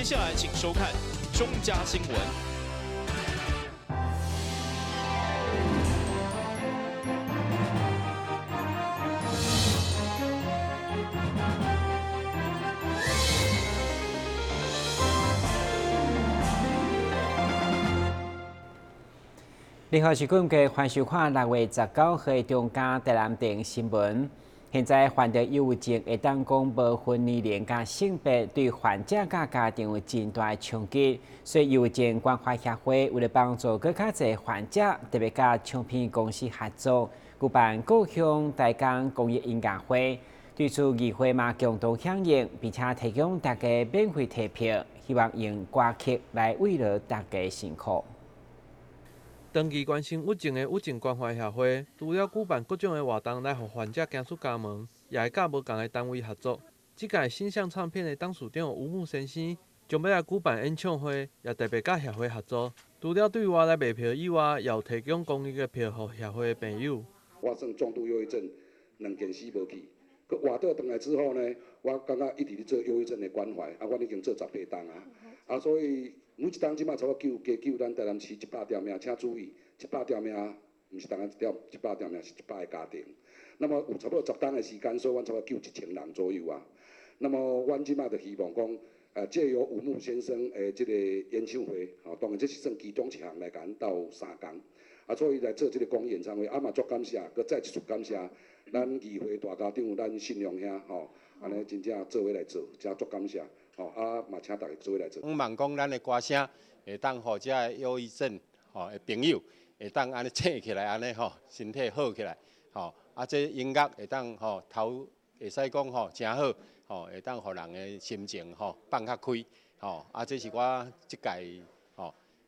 接下来请收看中嘉新闻。联合时间嘅欢收看6月19号中嘉台南电新闻。现在患得忧郁症会当讲无分年龄甲性别，对患者甲家庭有真大的冲击。所以忧郁症关怀协会为了帮助更较侪患者，特别甲唱片公司合作，举办故乡大江公益音乐会。对此，议会嘛共同响应，并且提供大家免费提票，希望用歌曲来慰劳大家辛苦。长期关心郁症的郁症关怀协会，除了举办各种的活动来互患者行出家门，也会甲无同的单位合作。即届新象唱片的董事长吴木先生将要来举办演唱会，也特别甲协会合作。除了对外来卖票以外，也有提供公益的票予协会的朋友。我算重度忧郁症2件事无去，佮活倒转来之后呢，我感觉一直咧做忧郁症的关怀，我已经做18档所以。每一档即马差不多加救咱台南市100条命，请注意，100条命毋是单个100条命，是100个家庭。那么有差不多10档的时间，所以阮差不多救1000人左右啊。那么阮即马就希望讲，借由吴木先生的即个演唱会，当然这是算其中一项来甲咱斗3工，所以来做即个公益演唱会，嘛足感谢，佮再一次感谢咱议会大家长，咱信良兄安尼真正做伙来做，真足感谢。嘛请大家做伙来做。希望讲咱的歌声会当互这个忧郁症的朋友会当安尼醒起来，安尼身体好起来，这音乐会当头会使讲真好，会当互人的心情放较开，这是我即届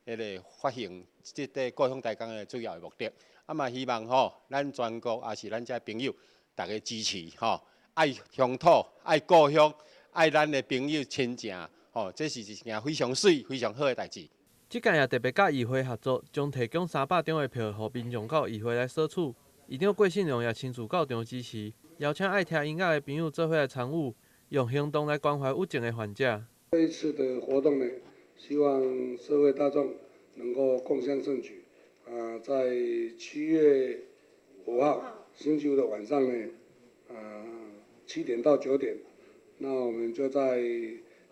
迄个发行即个故乡大江的主要的目的。嘛希望咱全国也是咱这朋友大家支持爱乡土，爱故乡。爱咱的朋友亲情，这是一件非常水、非常好的代志。即届也特别甲议会合作，将提供300张的票，予民众到议会来索取。议长郭信良也亲自到场支持，邀请爱听音乐的朋友做伙来参与，用行动来关怀郁症的患者。这一次的活动呢，希望社会大众能够共襄盛举。在7月5号星期五的晚上呢，7点到9点。那我们就在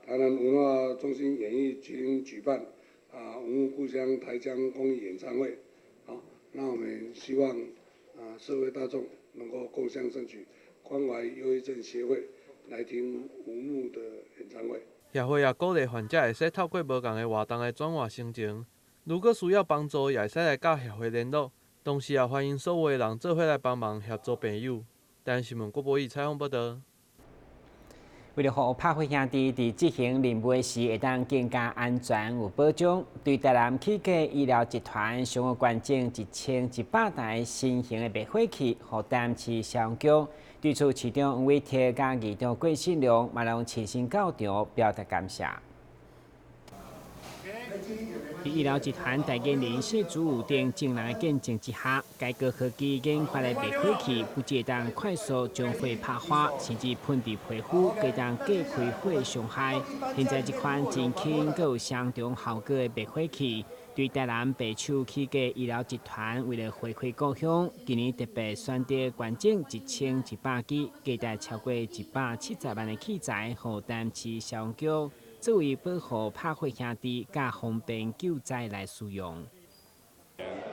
台南文化中心演艺厅举办文物故乡台江公益演唱会，那我们希望社会大众能够共襄盛举，关怀忧郁症协会来听吴木的演唱会。协会也鼓励患者会使透过无同的活动来转换心情，如果需要帮助，也会使来甲协会联络。同时也欢迎所有的人做伙来帮忙协助朋友。台南新闻郭博义采访报道。为了让拍火兄弟伫执行任务时会当更加安全有保障，对台南起家医疗集团想要捐赠1100台新型的灭火器，予台南市消防局。对此，市长黄伟铁甲议长郭信良嘛拢亲身到场表达感谢。伫医疗集团代言人谢祖武等众人的见证之下，该高科技研发的灭火器不只当快速将火拍花，甚至喷伫皮肤，更当隔开火伤害。现在这款真轻、阁有相当效果的灭火器，对台南白手起家医疗集团为了回馈故乡，今年特别选择捐赠1100支，价值超过170万的器材，予台南市消防局。作为保护拍火兄弟，加方便救灾来使用。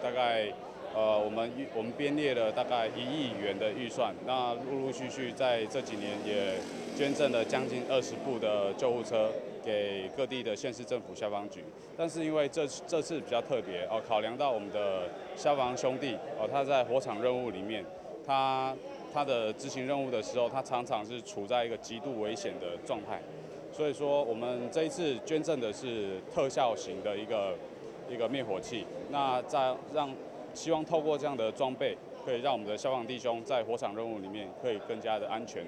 大概我们编列了大概1亿元的预算，那陆续在这几年也捐赠了将近20部的救护车给各地的县市政府消防局。但是因为这次比较特别考量到我们的消防兄弟他在火场任务里面，他的执行任务的时候，他常常是处在一个极度危险的状态。所以说，我们这一次捐赠的是特效型的一个灭火器。那希望透过这样的装备，可以让我们的消防弟兄在火场任务里面可以更加的安全。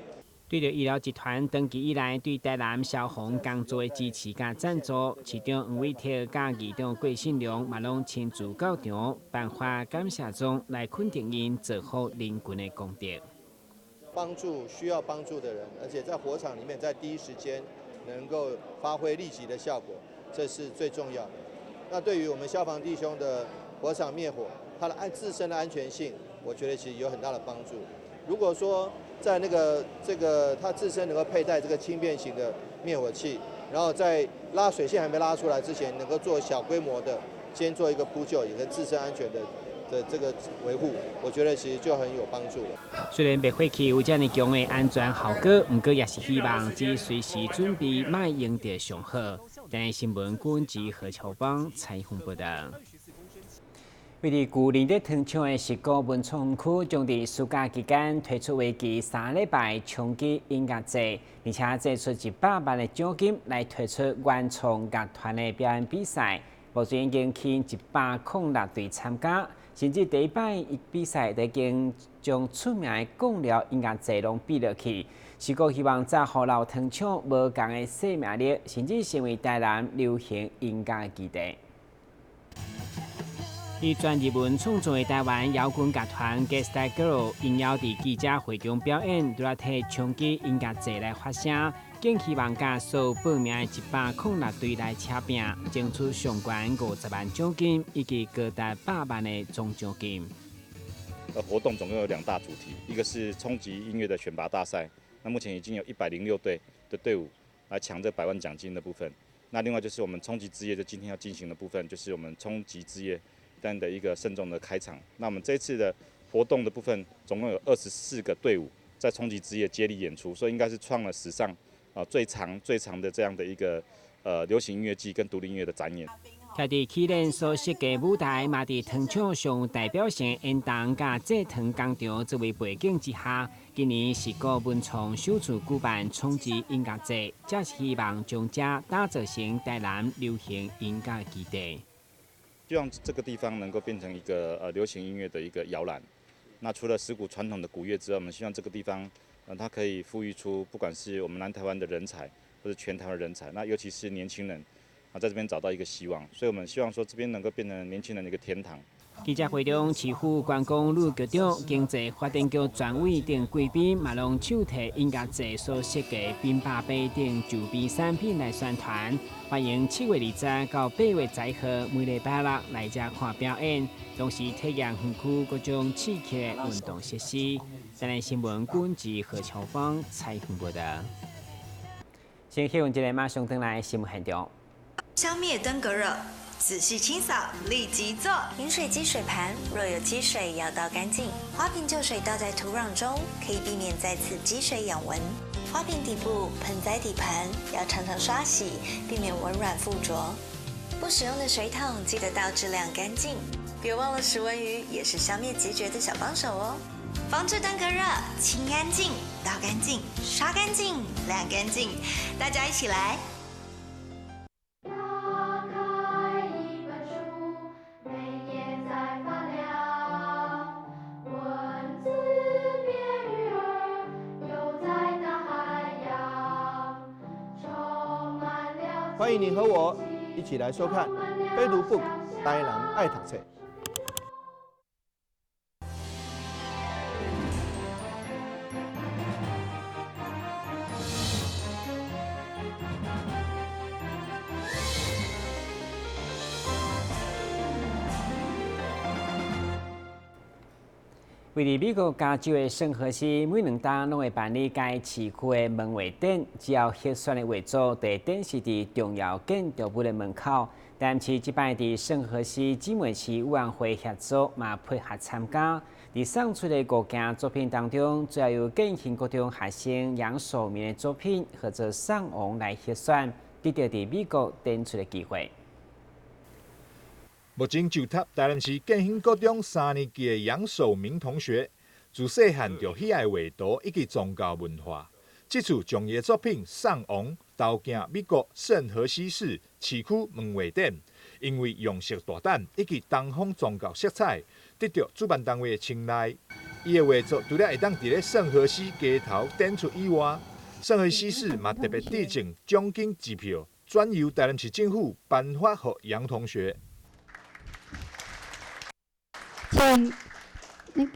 对着医疗集团长期以来对台南消防工作的支持甲赞助，市长黄伟铁甲议长郭信良嘛拢亲自到场，颁发感谢状来肯定因做好人群的功德。帮助需要帮助的人，而且在火场里面，在第一时间能够发挥立即的效果，这是最重要的。那对于我们消防弟兄的火场灭火，它的自身的安全性，我觉得其实有很大的帮助。如果说在它自身能够佩戴这个轻便型的灭火器，然后在拉水线还没拉出来之前，能够做小规模的先做一个扑救，也跟自身安全的这个维护，我觉得其实就很有帮助了。虽然灭火器有这么强的安全效果，不过也是希望只随时准备，卖用得上好。但新闻官及何乔邦采访报道。为了固定的藤厂的石鼓文创区，将在暑假期间推出为期3礼拜冲击音乐节，而且借出100万的奖金来推出原创乐团的表演比赛。目前已经去106队参加，甚至第一摆比赛已经将出名的讲聊音乐节拢比落去。石鼓希望再互老藤厂无共的生命力，甚至成为台南流行音乐的基地。以专日文创作的台湾摇滚乐团 Gangsta Girl 应邀伫记者会中表演，拄来替冲击音乐节来发声，更希望甲所有报名的106队来车拼，争取上悬50万奖金以及高达100万的总奖金。活动总共有2大主题，一个是冲击音乐的选拔大赛，那目前已经有106队的队伍来抢这100万奖金的部分。那另外就是我们冲击之夜，就今天要进行的部分，就是我们冲击之夜的一个慎重的开场。那我们这次的活动的部分，总共有24个队伍在冲击之夜接力演出，所以应该是创了史上最长的这样的一个流行音乐季跟独立音乐的展演。徛伫起练所设计舞台，嘛伫糖厂上有代表性演动甲制糖工厂作为背景之下，今年石鼓文创首次举办冲击音乐节，这是希望将这打造成台南流行音乐基地。希望这个地方能够变成一个流行音乐的一个摇篮。那除了石鼓传统的鼓乐之外，我们希望这个地方它可以孵育出不管是我们南台湾的人才，或者全台湾人才，那尤其是年轻人在这边找到一个希望。所以我们希望说这边能够变成年轻人的一个天堂。记者会中，市府观光路局长、经济发展局专委等贵宾，嘛拢手提音乐节所设计冰霸杯等周边产品来宣传，欢迎7月20到8月10号每礼拜6来这看表演，同时体验园区各种刺激的运动设施。台南新闻官及何乔芳采访报道。先希望一个马上登来新闻现场。消灭登革热。仔细清扫，立即做。饮水机水盘若有积水，要倒干净。花瓶旧水倒在土壤中，可以避免再次积水养蚊。花瓶底部、盆栽底盘要常常刷洗，避免蚊卵附着。不使用的水桶记得倒质量干净。别忘了食蚊鱼也是消灭孑孓的小帮手哦。防治登革热，清干净、倒干净、刷干净、晾干净，大家一起来。欢迎您和我一起来收看《飞读 book》台南爱读册。位于美国加州的圣荷西，每2档拢会办理该市区的门卫点，只要核酸的画作，就会展示伫重要建筑物的门口。但是这摆伫圣荷西姊妹市委员会合作嘛配合参加，伫送出的5件作品当中，主要有建行各中学生杨守明的作品，或者上网来核酸，得到伫美国展出的机会。目前就读台南市建兴高中3年级的杨守明同学，自细汉就喜爱画图以及宗教文化。这次将伊的作品送往投进美国圣荷西市市区门卫展，因为用色大胆以及东方宗教色彩，得到主办单位的青睐。伊的画作除了会当伫咧圣荷西街头展出以外，圣荷西市嘛特别致赠奖金支票，转由台南市政府颁发给杨同学。请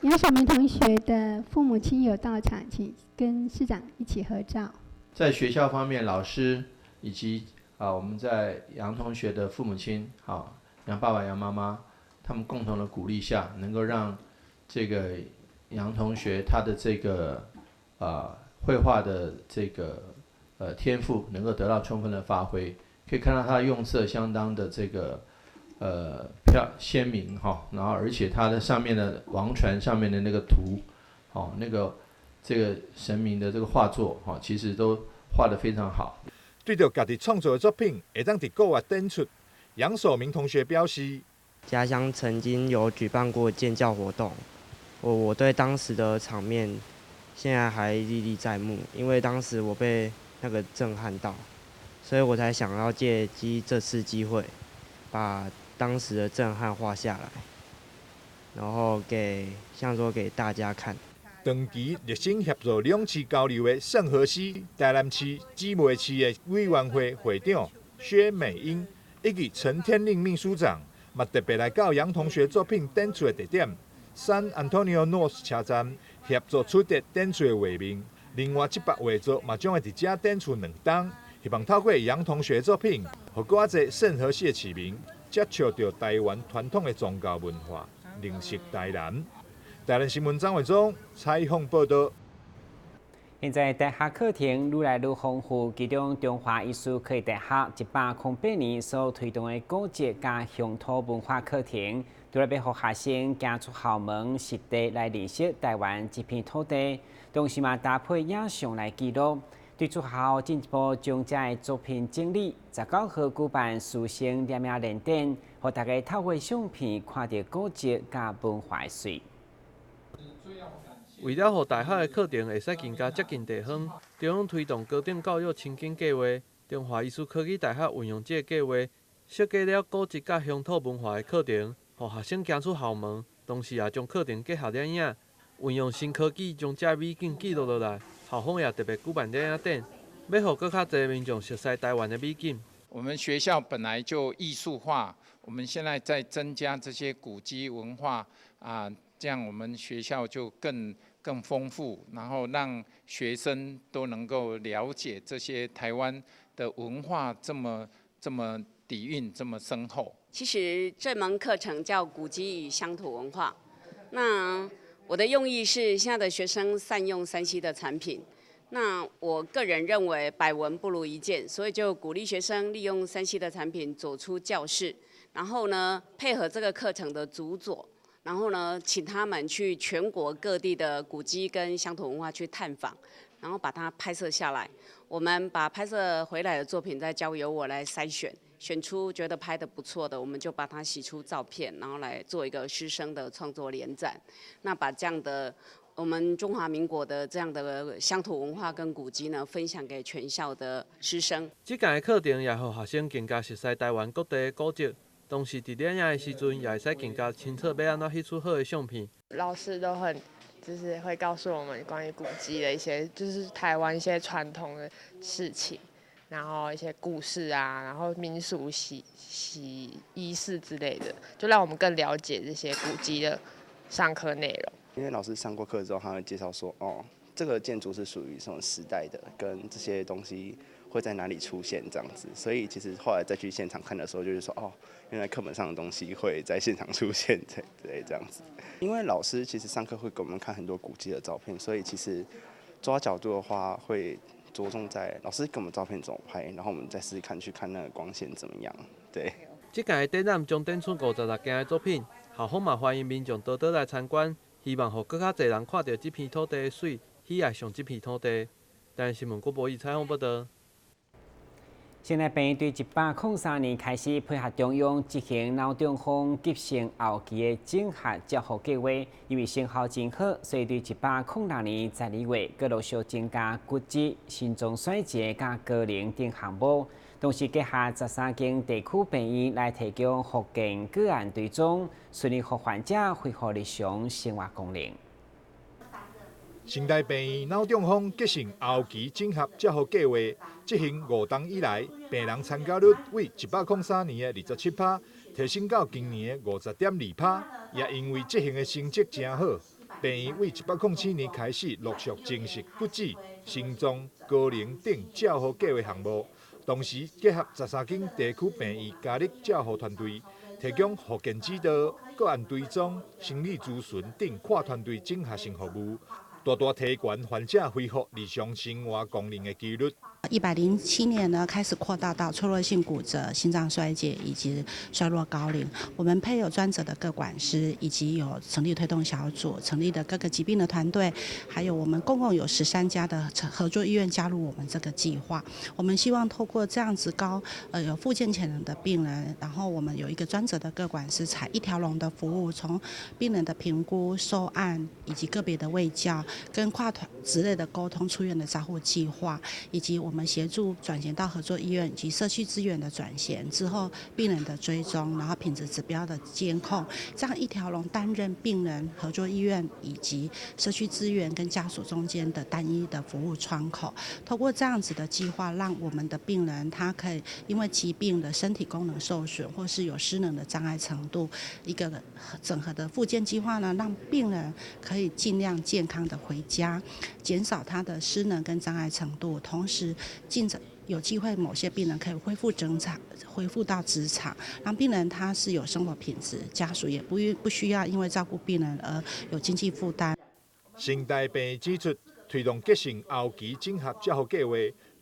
杨守明同学的父母亲友到场，请跟市长一起合照。在学校方面，老师以及我们在杨同学的父母亲，杨爸爸、杨妈妈，他们共同的鼓励下，能够让这个杨同学他的这个绘画的这个天赋能够得到充分的发挥。可以看到他的用色相当的这个鲜明然后而且他的上面的王船上面的那个图，这个神明的这个画作其实都画得非常好。对着家己创作的作品，会当伫国外展出。杨守明同学表示，家乡曾经有举办过建教活动，我对当时的场面现在还历历在目，因为当时我被那个震撼到，所以我才想要借机这次机会，把当时的震撼画下来，然后给大家看。长期热心协助两市交流的圣河西台南市姊妹市的委员会会长薛美英，以及陈天令秘书长，嘛特别来到杨同学作品展出的地点San Antonio North 车站，协助取得展出的画面。另外，700画作嘛将会伫这展出2档，希望透过杨同学作品，互更侪圣河西的市民接触到台湾传统的宗教文化，认识台南。台南新闻张伟忠采访报道。现在大学课程愈来愈丰富，其中中华艺术科技大学108年所推动的古籍加乡土文化课程，除了要让学生走出校门，实地来认识台湾这片土地，同时嘛搭配影像来记录。对学校进一步将这的作品整理，19号举办师生联名联展，让大家透过相片看到古籍加文化的水。为了让大学的课程会使更加接近地方，中央推动高等教育亲近计划，中华艺术科技大学运用这个计划，设计了古籍甲乡土文化的课程，让学生走出校门，同时也将课程结合电影，运用新科技将这美景记录落来。校方也特别举办电影展，要让更较侪民众熟悉台湾的美景。我们学校本来就艺术化，我们现在在增加这些古迹文化这样我们学校就更丰富，然后让学生都能够了解这些台湾的文化这么底蕴这么深厚。其实这门课程叫古迹与乡土文化，那我的用意是现在的学生善用3C 的产品，那我个人认为百闻不如一见，所以就鼓励学生利用3C 的产品走出教室，然后呢配合这个课程的主佐。然后呢，请他们去全国各地的古迹跟乡土文化去探访，然后把它拍摄下来。我们把拍摄回来的作品再交由我来筛选，选出觉得拍得不错的，我们就把它洗出照片，然后来做一个师生的创作联展。那把这样的我们中华民国的这样的乡土文化跟古迹呢，分享给全校的师生。这届的课程也让学生更加熟悉台湾各地的古迹。同时，伫摄影的时阵，也会使更加清楚要安怎翕出好的相片。老师都就是会告诉我们关于古迹的一些，就是台湾一些传统的事情，然后一些故事然后民俗仪式之类的，就让我们更了解这些古迹的上课内容。因为老师上过课之后，他会介绍说，这个建筑是属于什么时代的，跟这些东西会在哪里出现这样子，所以其实后来再去现场看的时候，就是说原来课本上的东西会在现场出现，对这样子。因为老师其实上课会给我们看很多古迹的照片，所以其实抓角度的话会着重在老师给我们照片怎么拍，然后我们再试试看去看那个光线怎么样。对。这届的展览将展出56件的作品，校方嘛欢迎民众多多来参观，希望让更较侪人看到这片土地的水，喜爱上这片土地。台南新闻郭博义采访报道。新台币对103年开始配合中央执行脑中风急性后期的整合照护计划，因为成效真好，所以对106年12月，各陆续增加骨质、心脏衰竭、甲高龄等项目，同时结合13间地区病院来提供复健个案追踪，顺利让患者恢复日常生活功能。新台病院脑中风急性后期整合照护计划执行5冬以来，病人参加率为103年的27%，提升到今年的50.2%。也因为执行的成绩真好，病院为107年开始陆续正式骨质、心脏、高龄等照护计划项目，同时结合13间地区病院加力照护团队，提供复健指导、个案追踪、心理咨询等跨团队整合性服务，大大提悬患者恢复日常生活功能的几率。107年呢，开始扩大到脆弱性骨折、心脏衰竭以及衰弱高龄。我们配有专责的个管师，以及有成立推动小组、成立的各个疾病的团队，还有我们共有13家的合作医院加入我们这个计划。我们希望透过这样子有复健潜能的病人，然后我们有一个专责的个管师，采一条龙的服务，从病人的评估、收案以及个别的卫教，跟跨团之类的沟通、出院的照护计划，以及我们协助转衔到合作医院以及社区资源的转衔之后，病人的追踪，然后品质指标的监控，这样一条龙担任病人、合作医院以及社区资源跟家属中间的单一的服务窗口。透过这样子的计划，让我们的病人他可以因为疾病的身体功能受损或是有失能的障碍程度，一个整合的复健计划呢，让病人可以尽量健康的回家，减少他的失能跟障碍程度，同时有机会某些病人可以恢复到职场，让病人他是有生活品质，家属也不需要因为照顾病人而有经济负担。新台病指出，推动急性后期整合照护计划，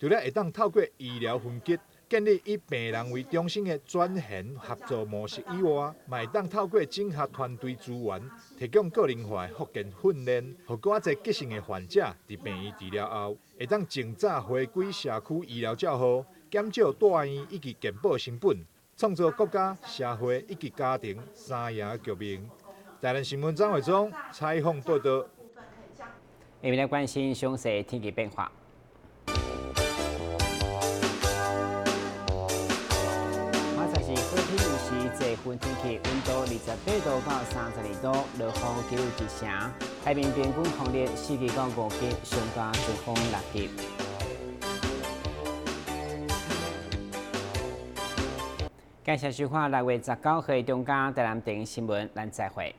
除了会当透过医疗分级，建立以病人为中心的转衔合作模式以外，嘛会当透过整合团队资源，提供个人化的复健训练，让更多急性的患者伫病院治疗后，会当尽早回归社区医疗照护，减少大医以及健保成本，创造国家、社会以及家庭三赢局面。台南新闻张伟忠采访报道。下面来关心详细天气变化。现在是好天时，这份天气温度28度到32度，落雨9一成。海面平均风力4级到5级，上大阵风6级。感谢收看6月19号中间台南电影新闻，咱再会。